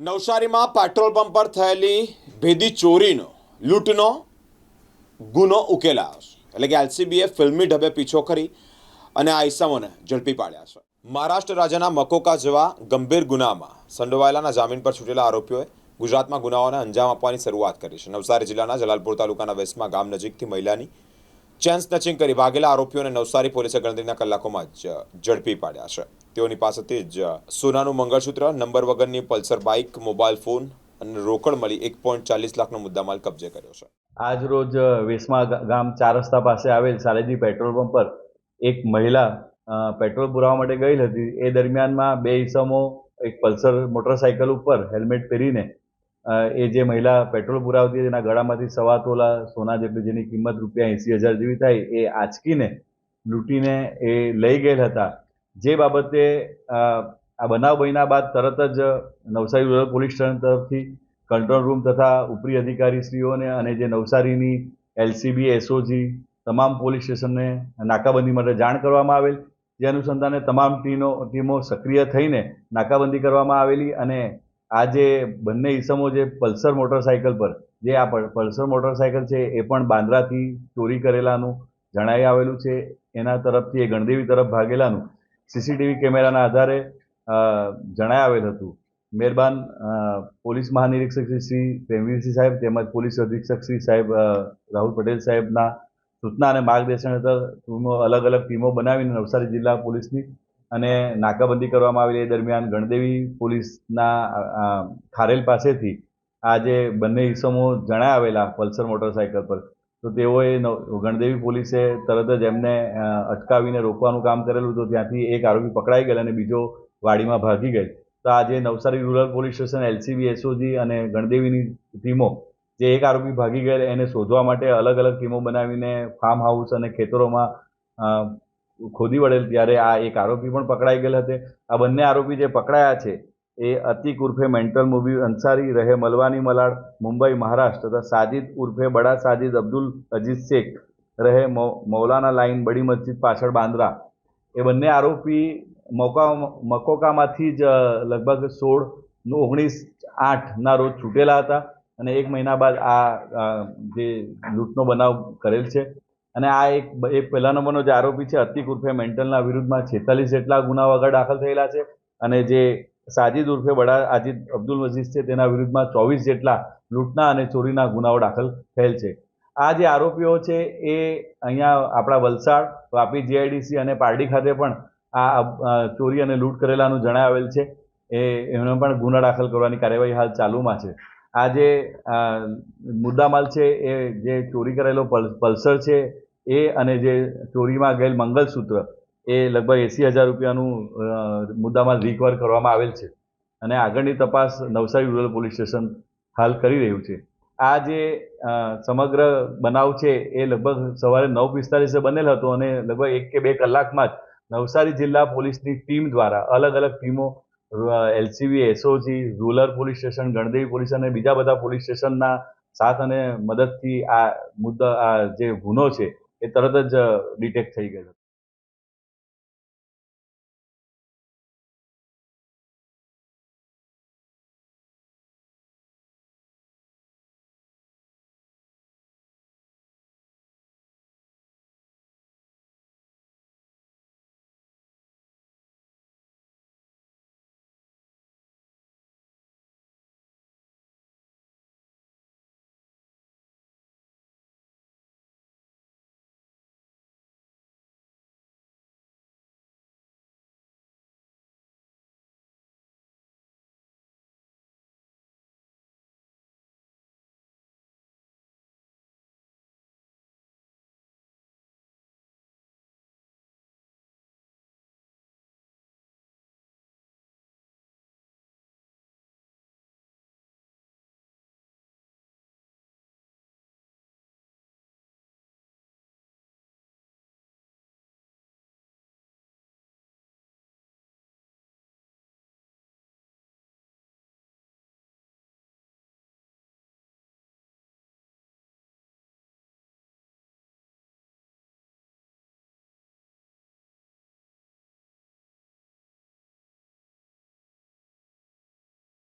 નવસારીમાં petrol pump પર થયેલી ભેદી ચોરીનો લૂંટનો ગુનો ઉકેલાયો છે. એટલે કે એલસીબીએ ફિલ્મી ઢબે પીછો કરી અને આ ઈસમોને ઝડપી પાડ્યા છે. મહારાષ્ટ્ર રાજ્યના મકોકા જેવા ગંભીર ગુનામાં સંડોવાયેલાના જામીન પર છૂટેલા આરોપીઓએ ગુજરાતમાં ગુનાઓને અંજામ આપવાની શરૂઆત કરી છે. નવસારી જિલ્લાના જલાલપુર તાલુકાના વેસમા ગામ નજીકથી મહિલાની ચેન સ્નેચિંગ કરી ભાગેલા આરોપીઓને નવસારી પોલીસે ગણતરીના કલાકોમાં જ ઝડપી પાડ્યા છે. તેઓની પાસેથી જ સોનાનું મંગળસૂત્ર, નંબર વગરની પલ્સર બાઇક, મોબાઈલ ફોન અને રોકડ મળી 1.40 લાખનો મુદ્દામાલ કબજે કર્યો છે. આજ રોજ વેસમા ગામ 4 રસ્તા પાસે આવેલ સાલેજી પેટ્રોલ પંપ પર એક મહિલા પેટ્રોલ પુરાવા માટે ગયેલ હતી. એ દરમિયાનમાં બે ઈસમો એક પલ્સર મોટરસાઇકલ ઉપર હેલ્મેટ પહેરીને એ જે મહિલા પેટ્રોલ પુરાવતી એના ગળામાંથી 1.25 તોલા સોના જેટલી, જેની કિંમત ₹80,000 જેવી થાય, એ આંચકીને લૂંટીને એ લઈ ગયેલ હતા. જે બાબતે આ બનાવ બન્યા બાદ તરત જ નવસારી રૂરલ પોલીસ સ્ટેશન તરફથી કંટ્રોલ રૂમ તથા ઉપરી અધિકારીશ્રીઓને અને જે નવસારીની એલસીબી, એસઓજી તમામ પોલીસ સ્ટેશનને નાકાબંધી માટે જાણ કરવામાં આવેલ. જે અનુસંધાને તમામ ટીમો સક્રિય થઈને નાકાબંધી કરવામાં આવેલી અને આ જે બંને ઈસમો જે પલ્સર મોટરસાઇકલ પર, જે આ પલ્સર મોટરસાઇકલ છે એ પણ બાંદ્રાથી ચોરી કરેલાનું જણાઈ આવેલું છે. એના તરફથી એ ગણદેવી તરફ ભાગેલાનું સીસીટીવી કેમેરાના આધારે જણાઈ આવેલ હતું. મહેરબાન પોલીસ મહાનિરીક્ષક શ્રી પ્રેમવીરસિંહ સાહેબ તેમજ પોલીસ અધિક્ષક શ્રી સાહેબ રાહુલ પટેલ સાહેબના સૂચના અને માર્ગદર્શન હેઠળ અલગ અલગ ટીમો બનાવીને નવસારી જિલ્લા પોલીસની અને નાકાબંધી કરવામાં આવેલી. એ દરમિયાન ગણદેવી પોલીસના ખારેલ પાસેથી આ જે બંને ઈસમો જણાઈ આવેલા પલ્સર મોટરસાઇકલ પર, તો તેઓએ ગણદેવી પોલીસે તરત જ એમને અટકાવીને રોકવાનું કામ કરેલું. તો ત્યાંથી એક આરોપી પકડાઈ ગયેલ અને બીજો વાડીમાં ભાગી ગયેલ. તો આજે Navsari rural police station, LCB, SOG અને ગણદેવીની ટીમો જે એક આરોપી ભાગી ગયેલ એને શોધવા માટે અલગ અલગ ટીમો બનાવીને ફાર્મ હાઉસ અને ખેતરોમાં ખોદી વળેલ. ત્યારે આ એક આરોપી પણ પકડાઈ ગયેલ હતો. આ બંને આરોપી જે પકડાયા છે એ અતિક ઉર્ફે મેન્ટલ મુબીર અંસારી, રહે મલવાની મલાડ, મુંબઈ, મહારાષ્ટ્ર, તથા સાજિદ ઉર્ફે બડા સાજિદ અબ્દુલ અજીઝ શેખ, રહે મૌલાના લાઈન, બડી મસ્જિદ પાછળ, બાંદ્રા. એ બંને આરોપી મકોકામાંથી જ લગભગ 16/19/8ના રોજ છૂટેલા હતા અને એક મહિના બાદ આ જે લૂંટનો બનાવ કરેલ છે. અને આ એક પહેલા નંબરનો જે આરોપી છે અતિક ઉર્ફે મેન્ટલના વિરુદ્ધમાં 46 જેટલા ગુનાઓ આગળ દાખલ થયેલા છે અને જે સાજિદ ઉર્ફે બડા આજીદ અબ્દુલ અજીઝ છે તેના વિરુદ્ધમાં 24 જેટલા લૂંટના અને ચોરીના ગુનાઓ દાખલ થયેલ છે. આ જે આરોપીઓ છે એ અહીંયા આપણા વલસાડ, વાપી જીઆઈડીસી અને પારડી ખાતે પણ આ ચોરી અને લૂંટ કરેલાનું જણાવેલ છે. એમને પણ ગુના દાખલ કરવાની કાર્યવાહી હાલ ચાલુમાં છે. આ જે મુદ્દામાલ છે એ જે ચોરી કરેલો પલ્સર છે એ અને જે ચોરીમાં ગયેલ મંગલસૂત્ર એ લગભગ ₹80,000 મુદ્દામાલ રિકવર કરવામાં આવેલ છે અને આગળની તપાસ નવસારી રૂરલ પોલીસ સ્ટેશન હાલ કરી રહ્યું છે. આ જે સમગ્ર બનાવ છે એ લગભગ સવારે 9:45 બનેલ હતો અને લગભગ 1 કે 2 કલાકમાં જ નવસારી જિલ્લા પોલીસની ટીમ દ્વારા અલગ અલગ ટીમો LCB, SOG, rural police station, Gandevi police અને બીજા બધા પોલીસ સ્ટેશનના સાથ અને મદદથી આ જે ગુનો છે એ તરત જ ડિટેક્ટ થઈ ગયો.